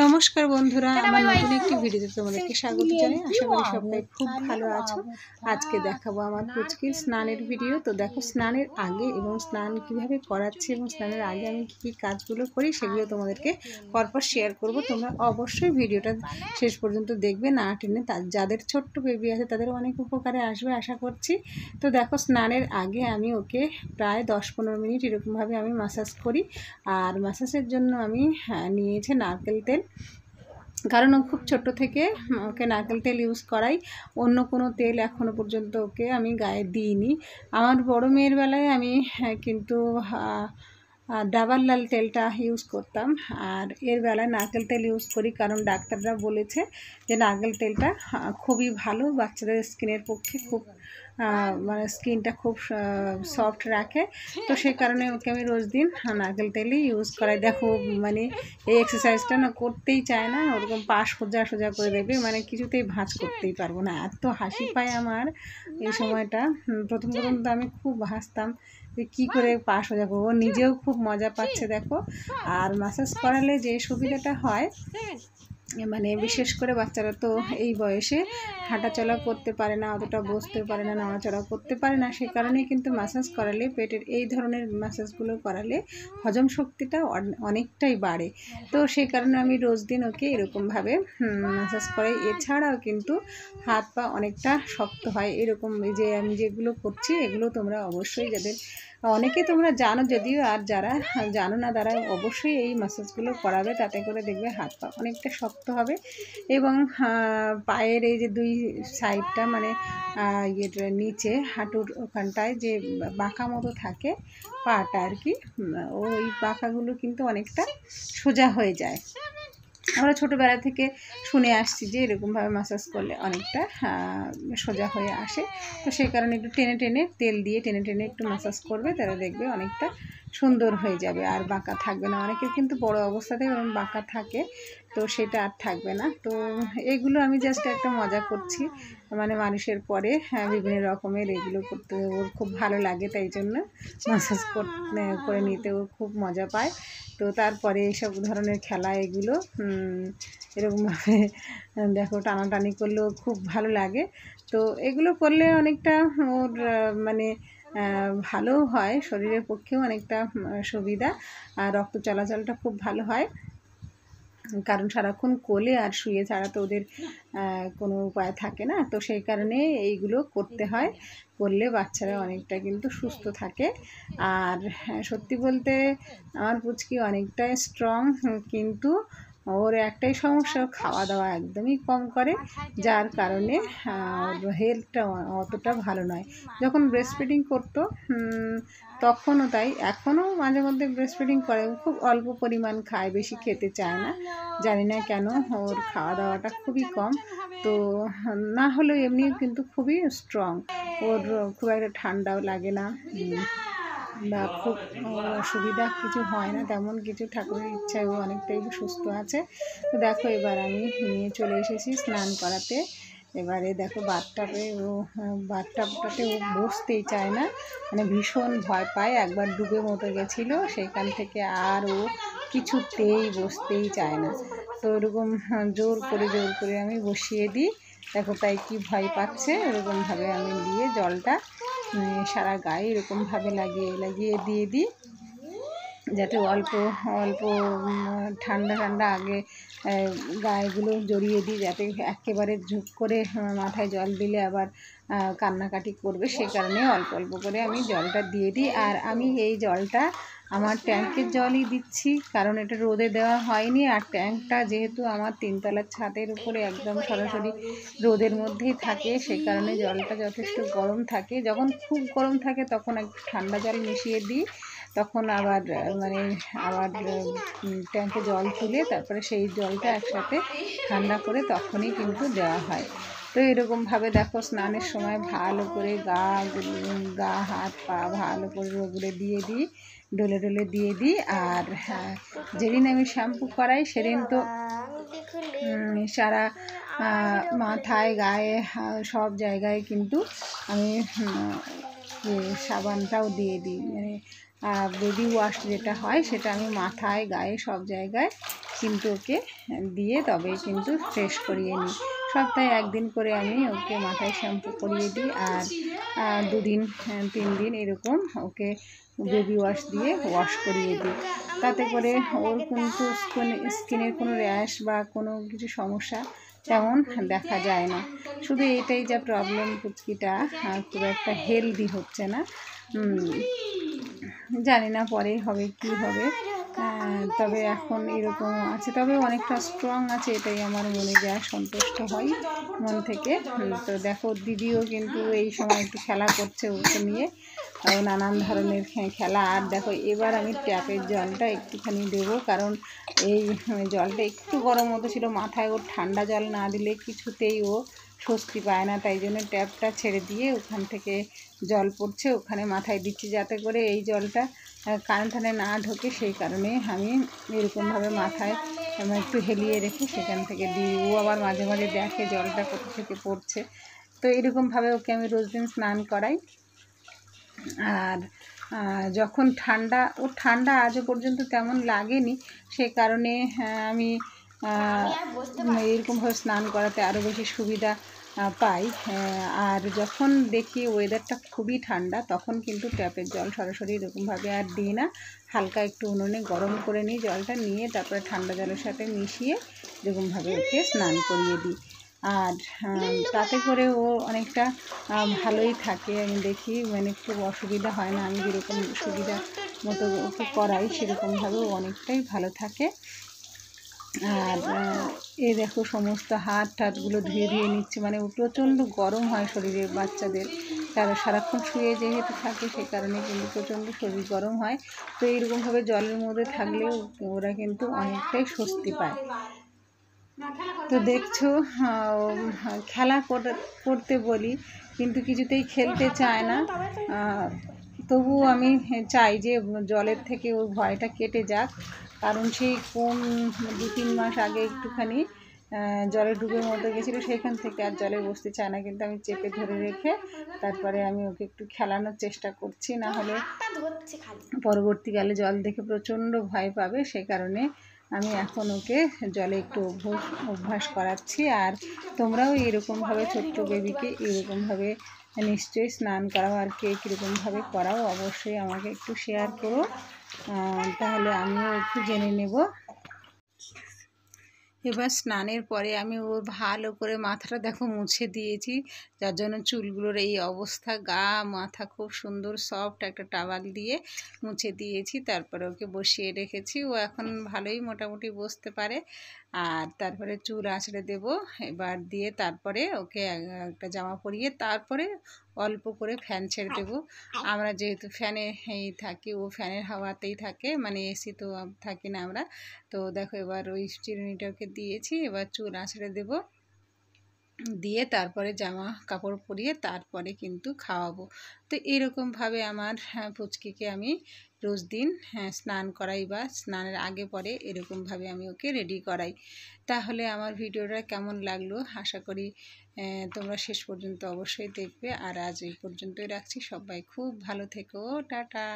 নমস্কার বন্ধুরা, আমার নতুন একটি ভিডিওতে তোমাদেরকে স্বাগত জানাই। আশা করি সবাই খুব ভালো আছো। আজকে দেখাবো আমার পুচকির স্নানের ভিডিও। তো দেখো, স্নানের আগে এবং স্নান কিভাবে করাচ্ছি এবং স্নানের আগে আমি কী কী কাজগুলো করি সেগুলো তোমাদেরকে পরপর শেয়ার করব। তোমরা অবশ্যই ভিডিওটা শেষ পর্যন্ত দেখবে, না টেনে। যাদের ছোট্ট বেবি আছে তাদের অনেক উপকারে আসবে আশা করছি। তো দেখো, স্নানের আগে আমি ওকে প্রায় 10-15 মিনিট এরকমভাবে আমি ম্যাসাজ করি। আর ম্যাসাজের জন্য আমি নিয়েছি নারকেল তেল, কারণ ও খুব ছোট থেকে ওকে নারকেল তেল ইউজ করাই। অন্য কোনো তেল এখনও পর্যন্ত ওকে আমি গায়ে দিইনি। আমার বড় মেয়ের বেলায় আমি কিন্তু ডাবর লাল তেলটা ইউজ করতাম, আর এর বেলায় নারকেল তেল ইউজ করি, কারণ ডাক্তাররা বলেছে যে নারকেল তেলটা খুবই ভালো, বাচ্চাদের স্কিনের পক্ষে খুব মানে স্কিনটা খুব সফট রাখে। তো সেই কারণে ওকে আমি রোজ দিন নারকেল তেলই ইউজ করাই। দেখো, মানে এই এক্সারসাইজটা না করতেই চায় না, ওরকম পা সোজা সোজা করে দেবে, মানে কিছুতেই ভাঁজ করতেই পারবো না। এত হাসি পায় আমার এই সময়টা। প্রথম তো আমি খুব হাসতাম যে কী করে পা সোজা করবো, নিজেও খুব মজা পাচ্ছে দেখো। আর ম্যাসাজ করালে যে সুবিধাটা হয়, মানে বিশেষ করে বাচ্চারা তো এই বয়সে হাঁটাচলা করতে পারে না, অতটা বসতে পারে না, নড়াচড়া করতে পারে না। সেই কারণেই কিন্তু ম্যাসাজ করালে, পেটের এই ধরনের ম্যাসাজগুলো করালে হজম শক্তিটা অনেকটাই বাড়ে। তো সেই কারণে আমি রোজ দিন ওকে এরকমভাবে ম্যাসাজ করাই। এছাড়াও কিন্তু হাত পা অনেকটা শক্ত হয়। এরকম এই যে আমি যেগুলো করছি এগুলো তোমরা অবশ্যই, যাদের অনেকে তোমরা জানো যদিও, আর যারা জানো না তারা অবশ্যই এই ম্যাসাজগুলো করাবে, তাতে করে দেখবে হাত পা অনেকটা শক্ত হবে। এবং পায়ের এই যে দুই সাইডটা, মানে নিচে হাঁটুর ওখানটায় যে বাঁকা মতো থাকে পাটা আর কি, ওই বাঁকাগুলো কিন্তু অনেকটা সোজা হয়ে যায়। আমরা ছোটোবেলা থেকে শুনে আসছি যে এরকমভাবে ম্যাসাজ করলে অনেকটা সোজা হয়ে আসে। তো সেই কারণে একটু টেনে টেনে তেল দিয়ে টেনে টেনে একটু ম্যাসাজ করবে, তারা দেখবে অনেকটা সুন্দর হয়ে যাবে, আর বাঁকা থাকবে না। অনেকের কিন্তু বড় অবস্থাতে বাঁকা থাকে, তো সেটা আর থাকবে না। তো এগুলো আমি জাস্ট একটা মজা করছি, মানে মানুষের পরে বিভিন্ন রকমের এগুলো করতে ওর খুব ভালো লাগে, তাই জন্য ম্যাসাজ করে নিতে ও খুব মজা পায়। তো তারপরে এইসব ধরনের খেলা এগুলো এরকমভাবে দেখো টানাটানি করলেও খুব ভালো লাগে। তো এগুলো করলে অনেকটা ওর মানে ভালো হয়, শরীরের পক্ষেও অনেকটা সুবিধা, আর রক্ত চলাচলটা খুব ভালো হয়। কারণ সারাক্ষণ কোলে আর শুয়ে ছাড়া তো ওদের কোনো উপায় থাকে না। তো সেই কারণে এইগুলো করতে হয়, করলে বাচ্চারা অনেকটা কিন্তু সুস্থ থাকে। আর সত্যি বলতে আমার পুচকি অনেকটা স্ট্রং, কিন্তু ওর একটাই সমস্যা, খাওয়া দাওয়া একদমই কম করে, যার কারণে ওর হেলথটা অতটা ভালো নয়। যখন ব্রেস্ট ফিডিং করতো তখনও তাই, এখনও মাঝে মধ্যে ব্রেস্ট ফিডিং করে, খুব অল্প পরিমাণ খায়, বেশি খেতে চায় না, জানি না কেন। ওর খাওয়া দাওয়াটা খুবই কম। তো না হলেও এমনি কিন্তু খুবই স্ট্রং, ওর খুব একটা ঠান্ডাও লাগে না বা খুব অসুবিধা কিছু হয় না, তেমন কিছু। ঠাকুরের ইচ্ছায় ও অনেকটাই সুস্থ আছে। তো দেখো, এবার আমি নিয়ে চলে এসেছি স্নান করাতে। এবারে দেখো বাথটাবটাতে ও বসতেই চায় না, মানে ভীষণ ভয় পায়। একবার ডুবে মতো গেছিলো, সেইখান থেকে আর ও কিছুতেই বসতেই চায় না। তো এরকম জোর করে আমি বসিয়ে দিই। দেখো তাই কি ভয় পাচ্ছে, এরকমভাবে আমি দিয়ে জলটা সারা গায়ে এরকমভাবে লাগিয়ে দিয়ে দিই, যাতে অল্প ঠান্ডা আগে গায়েগুলো জড়িয়ে দিই, যাতে একেবারে ঝুঁক করে মাথায় জল দিলে আবার কান্নাকাটি করবে। সেই কারণে অল্প করে আমি জলটা দিয়ে দিই। আর আমি এই জলটা আমার ট্যাঙ্কের জলই দিচ্ছি, কারণ এটা রোদে দেওয়া হয়নি। আর ট্যাঙ্কটা যেহেতু আমার 3তলার ছাদের উপরে একদম সরাসরি রোদের মধ্যেই থাকে, সেই কারণে জলটা যথেষ্ট গরম থাকে। যখন খুব গরম থাকে তখন একটু ঠান্ডা জল মিশিয়ে দিই, তখন আবার ট্যাঙ্কে জল তুলে তারপরে সেই জলটা একসাথে ঠান্ডা করে তখনই কিন্তু দেওয়া হয়। তো এরকমভাবে দেখো স্নানের সময় ভালো করে গা হাত পা ভালো করে রগড়ে দিয়ে দিই, ডলে দিয়ে দিই। আর যেদিন আমি শ্যাম্পু করাই সেদিন তো সারা মাথায় গায়ে সব জায়গায় কিন্তু আমি সাবানটাও দিয়ে দিই, মানে বেবি ওয়াশ যেটা হয় সেটা আমি মাথায় গায়ে সব জায়গায় কিন্তু ওকে দিয়ে তবে কিন্তু ফ্রেশ করিয়ে নিই। সপ্তাহে একদিন করে আমি ওকে মাথায় শ্যাম্পু করিয়ে দিই, আর 2 দিন 3 দিন এরকম ওকে বেবি ওয়াশ দিয়ে ওয়াশ করিয়ে দিই। তাতে করে ওর কিন্তু স্কিনের কোনো র্যাশ বা কোনো কিছু সমস্যা তেমন দেখা যায় না। শুধু এটাই যা প্রবলেম, পুচকিটা খুব একটা হেলদি হচ্ছে না। জানি না পরে হবে কি হবে, তবে এখন এরকম আছে, তবে অনেকটা স্ট্রং আছে, এটাই আমার মনে যা সন্তুষ্ট হয় মন থেকে। তো দেখো দিদিও কিন্তু এই সময় একটু খেলা করছে ওকে নিয়ে, নানান ধরনের খেলা। আর দেখো এবার আমি ট্যাপের জলটা একটুখানি দেবো, কারণ এই জলটা একটু গরম মতো ছিল, মাথায় ওর ঠান্ডা জল না দিলে কিছুতেই ও স্বস্তি পায় না। তাই জন্য ট্যাপটা ছেড়ে দিয়ে ওখান থেকে জল পড়ছে ওখানে মাথায় দিচ্ছি, যাতে করে এই জলটা কানে টানে না ঢোকে। সেই কারণে আমি এরকমভাবে মাথায় একটু হেলিয়ে রেখে সেখান থেকে দিই। ও আবার মাঝে মাঝে দেখে জলটা কোথা থেকে পড়ছে, তো এরকমভাবে ওকে আমি রোজ দিন স্নান করাই। আর যখন ঠান্ডা আজও পর্যন্ত তেমন লাগেনি, সে কারণে আমি এরকমভাবে স্নান করাতে আরও বেশি সুবিধা পাই। আর যখন দেখি ওয়েদারটা খুবই ঠান্ডা, তখন কিন্তু ট্যাপের জল সরাসরি এরকমভাবে আর দিই না, হালকা একটু উনুনে গরম করে নিই জলটা, নিয়ে তারপরে ঠান্ডা জলের সাথে মিশিয়ে এরকমভাবে ওকে স্নান করিয়ে দিই। আর তাতে করে ও অনেকটা ভালোই থাকে, আমি দেখি, মানে খুব অসুবিধা হয় না। আমি যেরকম সুবিধা মতো ওকে করাই সেরকমভাবে ও অনেকটাই ভালো থাকে। আর এই দেখো সমস্ত হাতগুলো ধুয়ে নিচ্ছে, মানে প্রচণ্ড গরম হয় শরীরে বাচ্চাদের, তারা সারাক্ষণ শুয়ে যেহেতু থাকে সে কারণে কিন্তু প্রচণ্ড শরীর গরম হয়। তো এইরকমভাবে জলের মধ্যে থাকলেও ওরা কিন্তু অনেকটাই স্বস্তি পায়। তো দেখছো খেলা করতে বলি কিন্তু কিছুতেই খেলতে চায় না। তবুও আমি চাই যে জলের থেকে ওই ভয়টা কেটে যাক, কারণ সেই কোন 2-3 মাস আগে একটুখানি জলে ডুবে মতো গেছিলো, সেইখান থেকে আর জলে বসতে চায় না। কিন্তু আমি চেপে ধরে রেখে তারপরে আমি ওকে একটু খেলানোর চেষ্টা করছি, না হলে পরবর্তীকালে জল দেখে প্রচণ্ড ভয় পাবে। সে কারণে আমি এখন ওকে জলে একটু অভ্যাস করাচ্ছি। আর তোমরাও এরকমভাবে ছোট্ট বেবিকে এরকমভাবে নিশ্চয়ই স্নান করাও, আর কে কীরকমভাবে করাও অবশ্যই আমাকে একটু শেয়ার করো, তাহলে আমিও একটু জেনে নেব। এবার স্নানের পরে আমি ওর ভালো করে মাথাটা দেখো মুছে দিয়েছি, যার জন্য চুলগুলোর এই অবস্থা। গা মাথা খুব সুন্দর সফট একটা টাওয়াল দিয়ে মুছে দিয়েছি, তারপরে ওকে বসিয়ে রেখেছি। ও এখন ভালোই মোটামুটি বসতে পারে। আর তারপরে চুল আঁচড়ে দেব এবার, দিয়ে তারপরে ওকে একটা জামা পরিয়ে তারপরে অল্প করে ফ্যান ছেড়ে দেবো। আমরা যেহেতু ফ্যানে থাকি, ও ফ্যানের হাওয়াতেই থাকে, মানে এসি তো থাকি না আমরা। তো দেখো এবার ওই চিরুনিটাকে দিয়েছি, এবার চুল আঁচড়ে দেবো, দিয়ে তারপরে জামা কাপড় পরিয়ে তারপরে কিন্তু খাওয়াবো। তো এরকমভাবে আমার পুচকিকে আমি রোজ দিন স্নান করাই, বা স্নানের আগে পরে এরকমভাবে আমি ওকে রেডি করাই। তাহলে আমার ভিডিওটা কেমন লাগলো আশা করি তোমরা শেষ পর্যন্ত অবশ্যই দেখবে। আর আজ এই পর্যন্তই রাখছি, সবাই খুব ভালো থেকো, টাটা।